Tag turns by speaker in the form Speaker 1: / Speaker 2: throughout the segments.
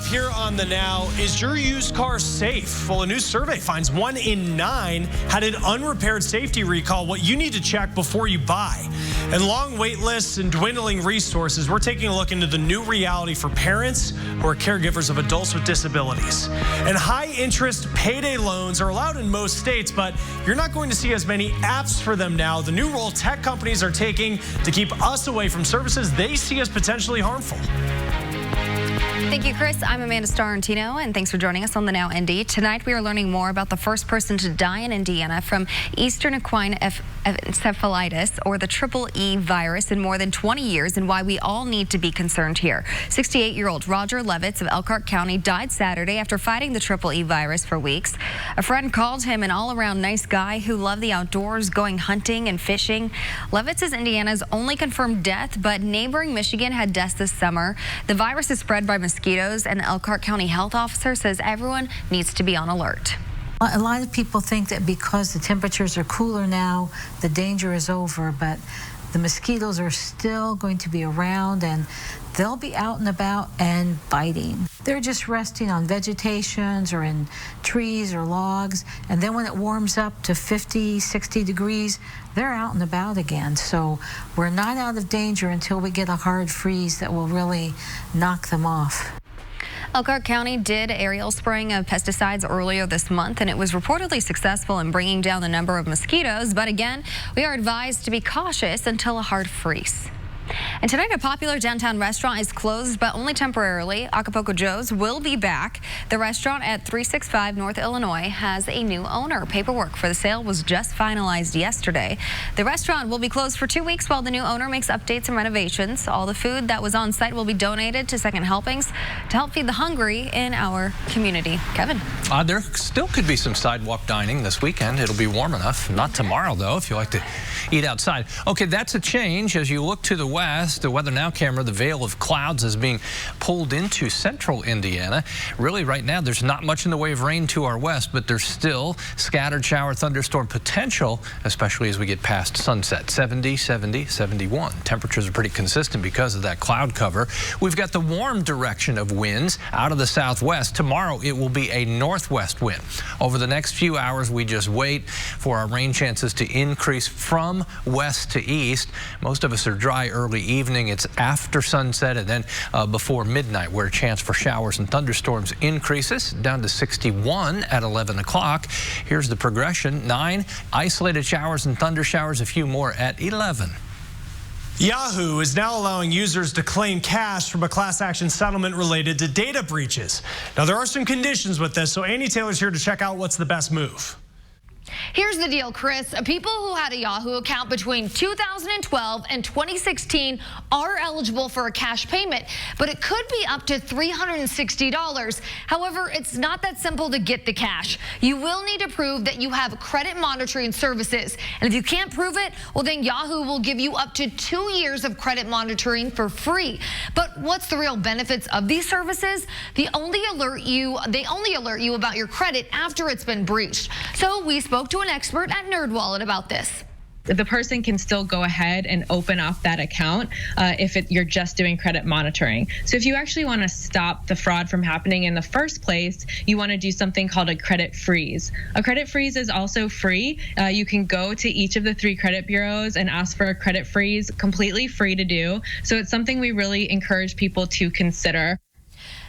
Speaker 1: up here on the Now. Is your used car safe? Well, a new survey finds 1 in 9 had an unrepaired safety recall. What you need to check before you buy. And long wait lists and dwindling resources, we're taking a look into the new reality for parents who are caregivers of adults with disabilities. And high-interest payday loans are allowed in most states, but you're not going to see as many apps for them now. The new role tech companies are taking to keep us away from services they see as potentially harmful.
Speaker 2: Thank you, Chris. I'm Amanda Starantino, and thanks for joining us on the Now ND. Tonight, we are learning more about the first person to die in Indiana from Eastern equine encephalitis, or the triple E virus, in more than 20 years, and why we all need to be concerned here. 68-year-old Roger Levitz of Elkhart County died Saturday after fighting the triple E virus for weeks. A friend called him an all-around nice guy who loved the outdoors, going hunting and fishing. Levitz is Indiana's only confirmed death, but neighboring Michigan had deaths this summer. The virus is spread by mosquitoes, and the Elkhart County health officer says everyone needs to be on alert.
Speaker 3: A lot of people think that because the temperatures are cooler now, the danger is over, but the mosquitoes are still going to be around, and they'll be out and about and biting. They're just resting on vegetations or in trees or logs, and then when it warms up to 50, 60 degrees, they're out and about again. So we're not out of danger until we get a hard freeze that will really knock them off.
Speaker 2: Elkhart County did aerial spraying of pesticides earlier this month, and it was reportedly successful in bringing down the number of mosquitoes. But again, we are advised to be cautious until a hard freeze. And tonight, a popular downtown restaurant is closed, but only temporarily. Acapulco Joe's will be back. The restaurant at 365 North Illinois has a new owner. Paperwork for the sale was just finalized yesterday. The restaurant will be closed for 2 weeks while the new owner makes updates and renovations. All the food that was on site will be donated to Second Helpings to help feed the hungry in our community. Kevin.
Speaker 4: There still could be some sidewalk dining this weekend. It'll be warm enough. Not tomorrow, though, if you like to eat outside. Okay, that's a change. As you look to the west, the Weather Now camera, the veil of clouds is being pulled into central Indiana. Really, right now, there's not much in the way of rain to our west, but there's still scattered shower thunderstorm potential, especially as we get past sunset. 70, 70, 71. Temperatures are pretty consistent because of that cloud cover. We've got the warm direction of winds out of the southwest. Tomorrow, it will be a northwest wind. Over the next few hours, we just wait for our rain chances to increase from west to east. Most of us are dry early evening. It's after sunset and then before midnight where a chance for showers and thunderstorms increases down to 61 at 11 o'clock. Here's the progression. 9 isolated showers and thunder showers, a few more at 11.
Speaker 1: Yahoo is now allowing users to claim cash from a class action settlement related to data breaches. Now, there are some conditions with this, so Annie Taylor's here to check out what's the best move.
Speaker 5: Here's the deal, Chris. People who had a Yahoo account between 2012 and 2016 are eligible for a cash payment, but it could be up to $360. However, it's not that simple to get the cash. You will need to prove that you have credit monitoring services. And if you can't prove it, well, then Yahoo will give you up to 2 years of credit monitoring for free. But what's the real benefits of these services? They only alert you about your credit after it's been breached. So we spoke to an expert at NerdWallet about this.
Speaker 6: The person can still go ahead and open up that account if you're just doing credit monitoring. So if you actually want to stop the fraud from happening in the first place, you want to do something called a credit freeze. A credit freeze is also free. You can go to each of the 3 credit bureaus and ask for a credit freeze, completely free to do. So it's something we really encourage people to consider.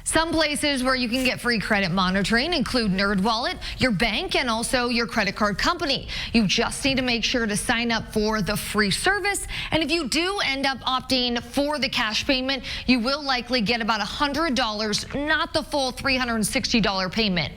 Speaker 5: Some places where you can get free credit monitoring include NerdWallet, your bank, and also your credit card company. You just need to make sure to sign up for the free service. And if you do end up opting for the cash payment, you will likely get about $100, not the full $360 payment.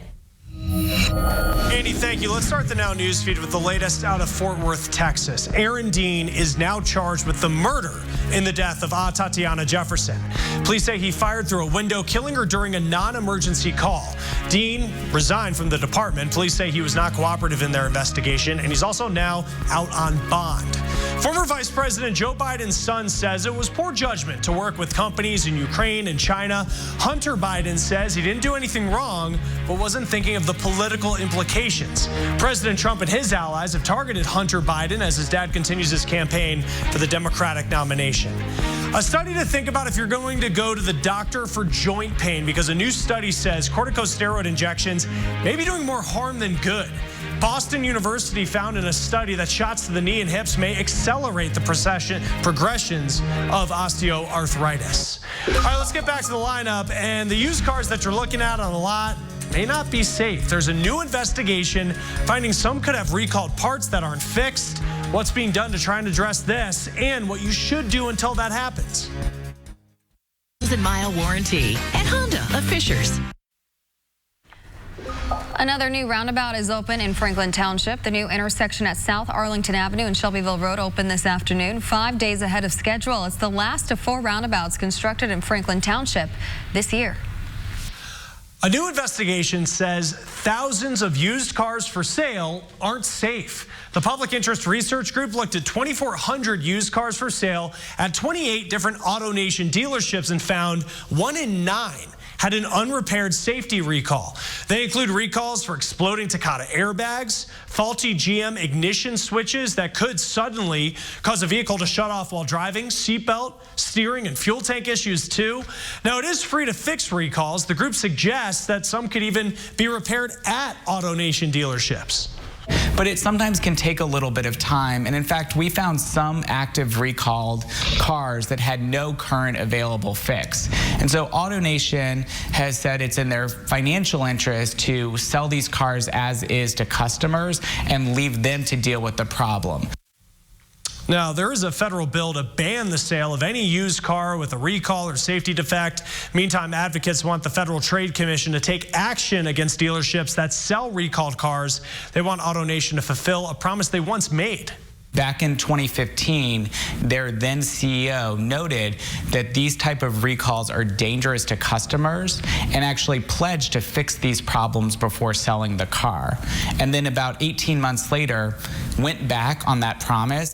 Speaker 1: Andy, thank you. Let's start the Now News feed with the latest out of Fort Worth, Texas. Aaron Dean is now charged with the murder in the death of Tatiana Jefferson. Police say he fired through a window, killing her during a non-emergency call. Dean resigned from the department. Police say he was not cooperative in their investigation, and he's also now out on bond. Former Vice President Joe Biden's son says it was poor judgment to work with companies in Ukraine and China. Hunter Biden says he didn't do anything wrong, but wasn't thinking of the political implications. President Trump and his allies have targeted Hunter Biden as his dad continues his campaign for the Democratic nomination. A study to think about if you're going to go to the doctor for joint pain, because a new study says corticosteroid injections may be doing more harm than good. Boston University found in a study that shots to the knee and hips may accelerate the progressions of osteoarthritis. All right, let's get back to the lineup. And the used cars that you're looking at on the lot may not be safe. There's a new investigation finding some could have recalled parts that aren't fixed. What's being done to try and address this, and what you should do until that happens.
Speaker 7: 1,000-mile warranty at Honda of Fishers.
Speaker 2: Another new roundabout is open in Franklin Township. The new intersection at South Arlington Avenue and Shelbyville Road opened this afternoon, 5 days ahead of schedule. It's the last of 4 roundabouts constructed in Franklin Township this year.
Speaker 1: A new investigation says thousands of used cars for sale aren't safe. The Public Interest Research Group looked at 2,400 used cars for sale at 28 different AutoNation dealerships and found 1 in 9 had an unrepaired safety recall. They include recalls for exploding Takata airbags, faulty GM ignition switches that could suddenly cause a vehicle to shut off while driving, seatbelt, steering, and fuel tank issues too. Now, it is free to fix recalls. The group suggests that some could even be repaired at AutoNation dealerships.
Speaker 8: But it sometimes can take a little bit of time. And in fact, we found some active recalled cars that had no current available fix. And so AutoNation has said it's in their financial interest to sell these cars as is to customers and leave them to deal with the problem.
Speaker 1: Now, there is a federal bill to ban the sale of any used car with a recall or safety defect. Meantime, advocates want the Federal Trade Commission to take action against dealerships that sell recalled cars. They want AutoNation to fulfill a promise they once made.
Speaker 8: Back in 2015, their then CEO noted that these type of recalls are dangerous to customers and actually pledged to fix these problems before selling the car. And then about 18 months later, went back on that promise.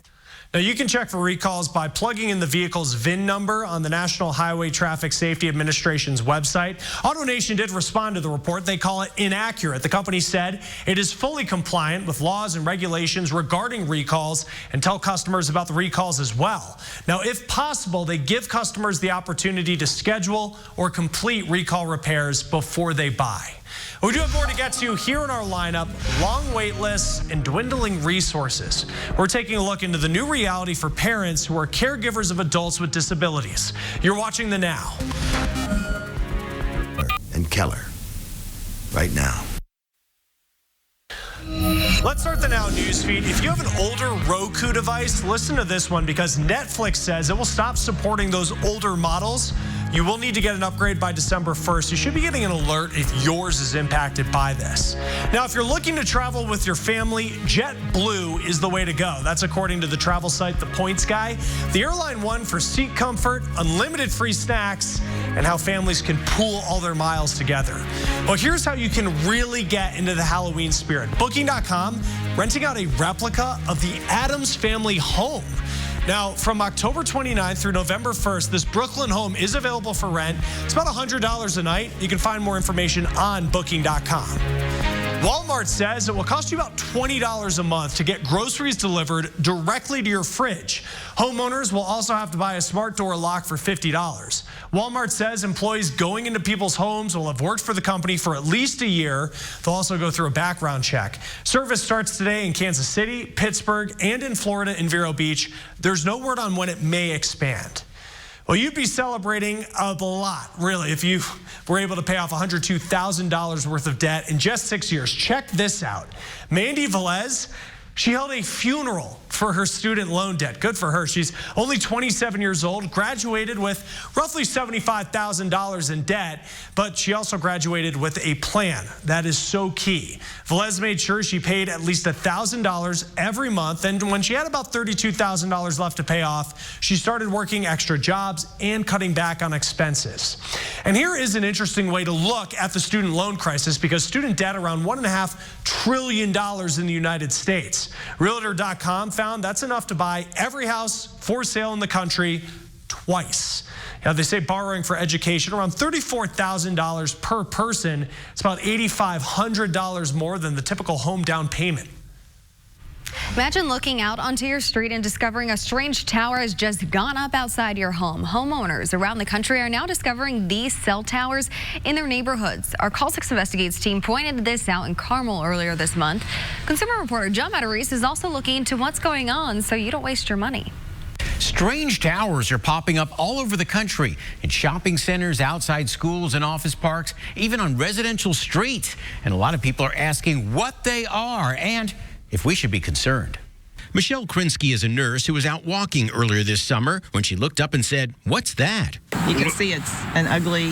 Speaker 1: Now, you can check for recalls by plugging in the vehicle's VIN number on the National Highway Traffic Safety Administration's website. AutoNation did respond to the report. They call it inaccurate. The company said it is fully compliant with laws and regulations regarding recalls and tell customers about the recalls as well. Now, if possible, they give customers the opportunity to schedule or complete recall repairs before they buy. We do have more to get to here in our lineup: long wait lists and dwindling resources. We're taking a look into the new reality for parents who are caregivers of adults with disabilities. You're watching The Now.
Speaker 9: And Keller, right now.
Speaker 1: Let's start the Now newsfeed. If you have an older Roku device, listen to this one, because Netflix says it will stop supporting those older models. You will need to get an upgrade by December 1st. You should be getting an alert if yours is impacted by this. Now, if you're looking to travel with your family, JetBlue is the way to go. That's according to the travel site The Points Guy. The airline won for seat comfort, unlimited free snacks, and how families can pool all their miles together. Well, here's how you can really get into the Halloween spirit. Booking.com renting out a replica of the Addams Family home. Now, from October 29th through November 1st, this Brooklyn home is available for rent. It's about $100 a night. You can find more information on Booking.com. Walmart says it will cost you about $20 a month to get groceries delivered directly to your fridge. Homeowners will also have to buy a smart door lock for $50. Walmart says employees going into people's homes will have worked for the company for at least a year. They'll also go through a background check. Service starts today in Kansas City, Pittsburgh, and in Florida in Vero Beach. There's no word on when it may expand. Well, you'd be celebrating a lot, really, if you were able to pay off $102,000 worth of debt in just 6 years. Check this out. Mandy Velez, she held a funeral for her student loan debt. Good for her. She's only 27 years old, graduated with roughly $75,000 in debt, but she also graduated with a plan. That is so key. Velez made sure she paid at least $1,000 every month, and when she had about $32,000 left to pay off, she started working extra jobs and cutting back on expenses. And here is an interesting way to look at the student loan crisis, because student debt around $1.5 trillion in the United States. Realtor.com found that's enough to buy every house for sale in the country twice. Now, they say borrowing for education around $34,000 per person. It's about $8,500 more than the typical home down payment.
Speaker 2: Imagine looking out onto your street and discovering a strange tower has just gone up outside your home. Homeowners around the country are now discovering these cell towers in their neighborhoods. Our Call 6 Investigates team pointed this out in Carmel earlier this month. Consumer reporter John Matarese is also looking into what's going on so you don't waste your money.
Speaker 10: Strange towers are popping up all over the country, in shopping centers, outside schools and office parks, even on residential streets. And a lot of people are asking what they are and if we should be concerned. Michelle Krinsky is a nurse who was out walking earlier this summer when she looked up and said, "What's that?"
Speaker 11: You can see it's an ugly,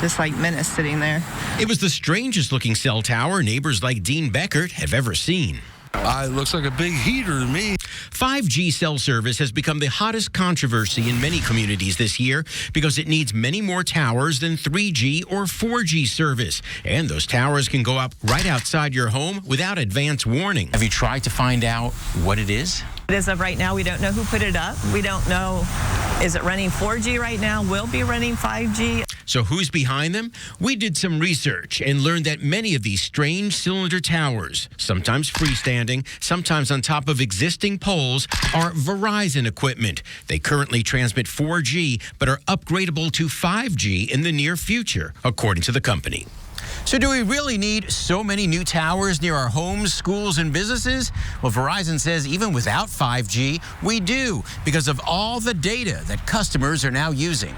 Speaker 11: just like menace sitting there.
Speaker 10: It was the strangest looking cell tower neighbors like Dean Beckert have ever seen.
Speaker 12: It looks like a big heater to me.
Speaker 10: 5G cell service has become the hottest controversy in many communities this year because it needs many more towers than 3G or 4G service. And those towers can go up right outside your home without advance warning. Have you tried to find out what it is?
Speaker 11: As of right now, we don't know who put it up. We don't know, is it running 4G right now? Will be running 5G.
Speaker 10: So who's behind them? We did some research and learned that many of these strange cylinder towers, sometimes freestanding, sometimes on top of existing poles, are Verizon equipment. They currently transmit 4G, but are upgradable to 5G in the near future, according to the company. So do we really need so many new towers near our homes, schools, and businesses? Well, Verizon says even without 5G, we do, because of all the data that customers are now using.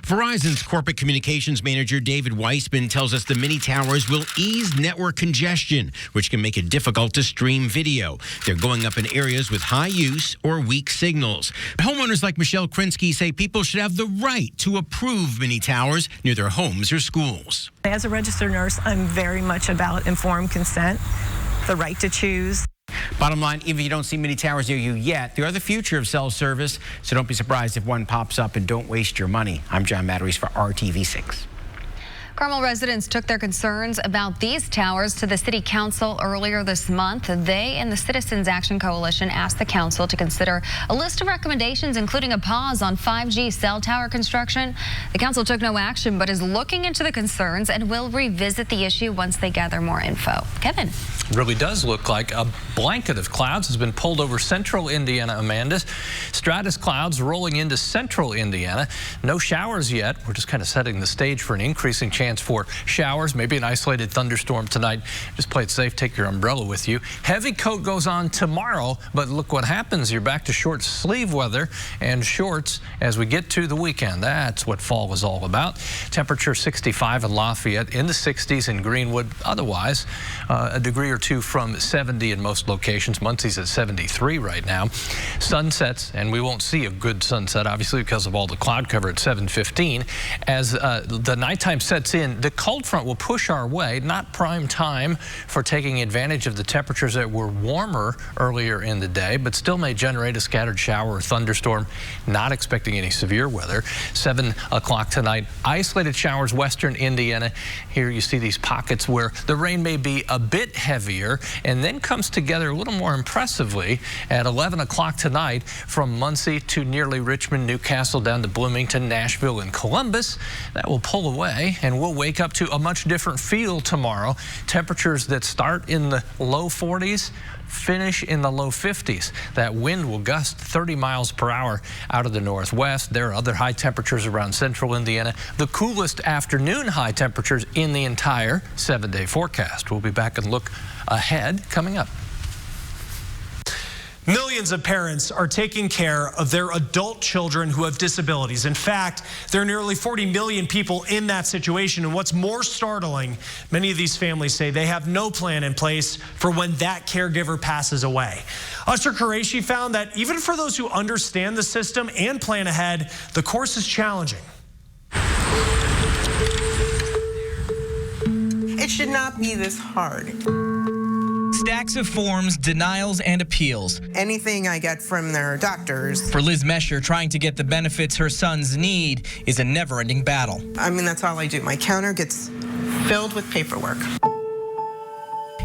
Speaker 10: Verizon's corporate communications manager, David Weissman, tells us the mini towers will ease network congestion, which can make it difficult to stream video. They're going up in areas with high use or weak signals. Homeowners like Michelle Krinsky say people should have the right to approve mini towers near their homes or schools.
Speaker 11: As a registered nurse, I'm very much about informed consent, the right to choose.
Speaker 10: Bottom line, even if you don't see many towers near you yet, they are the future of cell service, so don't be surprised if one pops up, and don't waste your money. I'm John Matarese for RTV6.
Speaker 2: Carmel residents took their concerns about these towers to the city council earlier this month. They and the Citizens Action Coalition asked the council to consider a list of recommendations, including a pause on 5G cell tower construction. The council took no action, but is looking into the concerns and will revisit the issue once they gather more info. Kevin.
Speaker 4: It really does look like a blanket of clouds has been pulled over central Indiana, Amanda. Stratus clouds rolling into central Indiana. No showers yet. We're just kind of setting the stage for an increasing chance for showers, maybe an isolated thunderstorm tonight. Just play it safe. Take your umbrella with you. Heavy coat goes on tomorrow, but look what happens. You're back to short sleeve weather and shorts as we get to the weekend. That's what fall is all about. Temperature 65 in Lafayette, in the 60s in Greenwood. Otherwise, a degree or two from 70 in most locations. Muncie's at 73 right now. Sunsets, and we won't see a good sunset, obviously, because of all the cloud cover at 7:15. As the nighttime sets in, the cold front will push our way. Not prime time for taking advantage of the temperatures that were warmer earlier in the day, but still may generate a scattered shower or thunderstorm. Not expecting any severe weather. 7 o'clock tonight, isolated showers western Indiana. Here you see these pockets where the rain may be a bit heavier and then comes together a little more impressively at 11 o'clock tonight from Muncie to nearly Richmond, Newcastle, down to Bloomington, Nashville, and Columbus. That will pull away, and we'll wake up to a much different feel tomorrow. Temperatures that start in the low 40s, finish in the low 50s. That wind will gust 30 miles per hour out of the northwest. There are other high temperatures around central Indiana. The coolest afternoon high temperatures in the entire 7-day forecast. We'll be back and look ahead coming up.
Speaker 1: Millions of parents are taking care of their adult children who have disabilities. In fact, there are nearly 40 million people in that situation. And what's more startling, many of these families say they have no plan in place for when that caregiver passes away. Usher Qureshi found that even for those who understand the system and plan ahead, the course is challenging.
Speaker 13: It should not be this hard.
Speaker 14: Stacks of forms, denials, and appeals.
Speaker 13: Anything I get from their doctors.
Speaker 14: For Liz Mesher, trying to get the benefits her sons need is a never-ending battle.
Speaker 13: I mean, that's all I do. My counter gets filled with paperwork.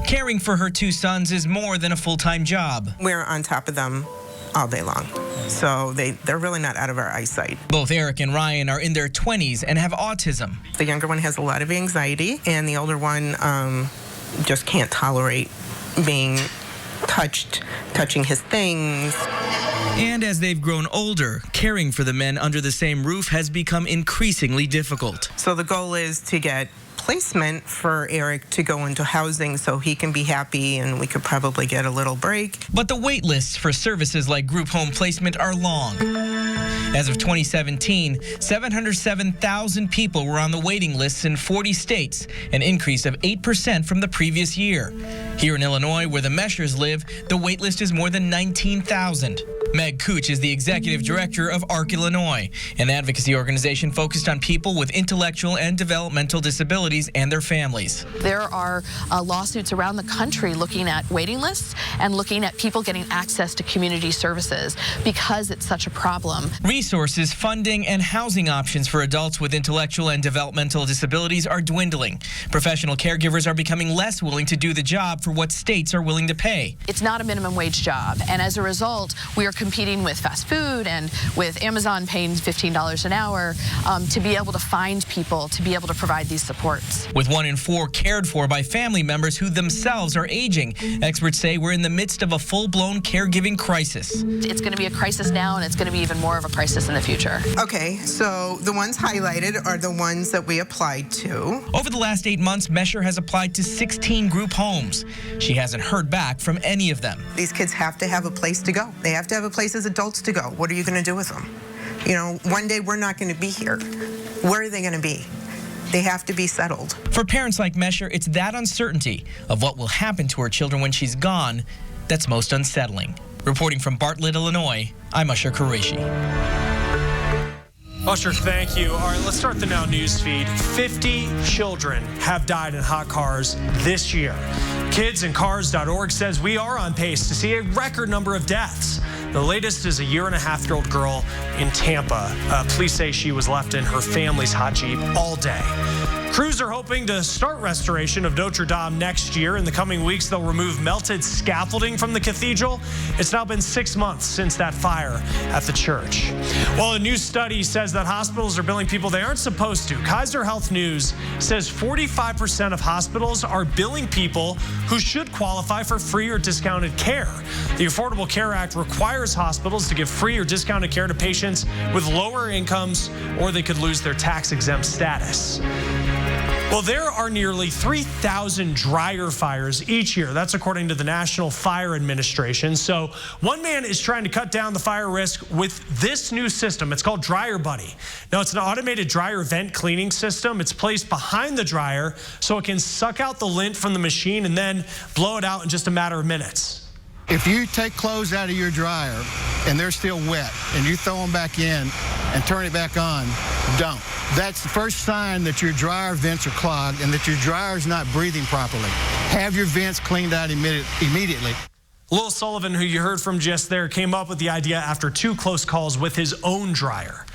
Speaker 14: Caring for her 2 sons is more than a full-time job.
Speaker 13: We're on top of them all day long. So they're really not out of our eyesight.
Speaker 14: Both Eric and Ryan are in their 20s and have autism.
Speaker 13: The younger one has a lot of anxiety, and the older one just can't tolerate being touching his things.
Speaker 14: And as they've grown older, caring for the men under the same roof has become increasingly difficult.
Speaker 13: So the goal is to get placement for Eric to go into housing so he can be happy and we could probably get a little break.
Speaker 14: But the wait lists for services like group home placement are long. As of 2017, 707,000 people were on the waiting lists in 40 states, an increase of 8% from the previous year. Here in Illinois, where the Meschers live, the wait list is more than 19,000. Meg Cooch is the executive director of ARC Illinois, an advocacy organization focused on people with intellectual and developmental disabilities and their families.
Speaker 15: There are lawsuits around the country looking at waiting lists and looking at people getting access to community services because it's such a problem.
Speaker 14: Resources, funding, and housing options for adults with intellectual and developmental disabilities are dwindling. Professional caregivers are becoming less willing to do the job for what states are willing to pay.
Speaker 15: It's not a minimum wage job, and as a result, we are competing with fast food and with Amazon paying $15 an hour to be able to find people to be able to provide these supports.
Speaker 14: With 1 in 4 cared for by family members who themselves are aging, experts say we're in the midst of a full-blown caregiving crisis.
Speaker 15: It's going to be a crisis now, and it's going to be even more of a crisis in the future.
Speaker 13: Okay, so the ones highlighted are the ones that we applied to.
Speaker 14: Over the last 8 months, Mescher has applied to 16 group homes. She hasn't heard back from any of them.
Speaker 13: These kids have to have a place to go. They have to have a place as adults to go. What are you going to do with them? You know, one day we're not going to be here. Where are they going to be? They have to be settled.
Speaker 14: For parents like Mescher, it's that uncertainty of what will happen to her children when she's gone that's most unsettling. Reporting from Bartlett, Illinois, I'm Usher Qureshi.
Speaker 1: Usher, thank you. All right, let's start the Now News feed. 50 children have died in hot cars this year. Kidsandcars.org says we are on pace to see a record number of deaths. The latest is a 1.5-year-old girl in Tampa. Police say she was left in her family's hot Jeep all day. Crews are hoping to start restoration of Notre Dame next year. In the coming weeks, they'll remove melted scaffolding from the cathedral. It's now been 6 months since that fire at the church. Well, a new study says that hospitals are billing people they aren't supposed to. Kaiser Health News says 45% of hospitals are billing people who should qualify for free or discounted care. The Affordable Care Act requires hospitals to give free or discounted care to patients with lower incomes, or they could lose their tax-exempt status. Well, there are nearly 3,000 dryer fires each year. That's according to the National Fire Administration. So one man is trying to cut down the fire risk with this new system. It's called Dryer Buddy. Now, it's an automated dryer vent cleaning system. It's placed behind the dryer so it can suck out the lint from the machine and then blow it out in just a matter of minutes.
Speaker 16: If you take clothes out of your dryer and they're still wet and you throw them back in and turn it back on, don't. That's the first sign that your dryer vents are clogged and that your dryer's not breathing properly. Have your vents cleaned out immediately.
Speaker 1: Lil Sullivan, who you heard from just there, came up with the idea after 2 close calls with his own dryer.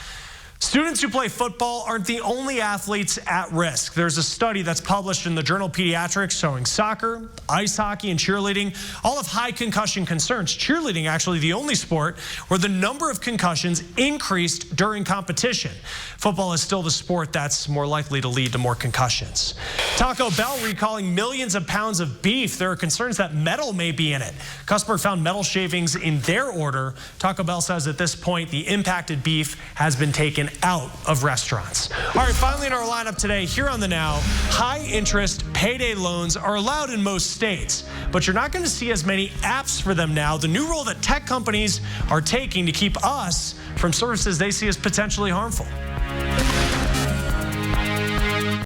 Speaker 1: Students who play football aren't the only athletes at risk. There's a study that's published in the journal Pediatrics showing soccer, ice hockey, and cheerleading all have high concussion concerns. Cheerleading, actually the only sport where the number of concussions increased during competition. Football is still the sport that's more likely to lead to more concussions. Taco Bell recalling millions of pounds of beef. There are concerns that metal may be in it. Customer found metal shavings in their order. Taco Bell says at this point the impacted beef has been taken out of restaurants. All right, finally in our lineup today, here on The Now, high-interest payday loans are allowed in most states, but you're not going to see as many apps for them now. The new role that tech companies are taking to keep us from services they see as potentially harmful.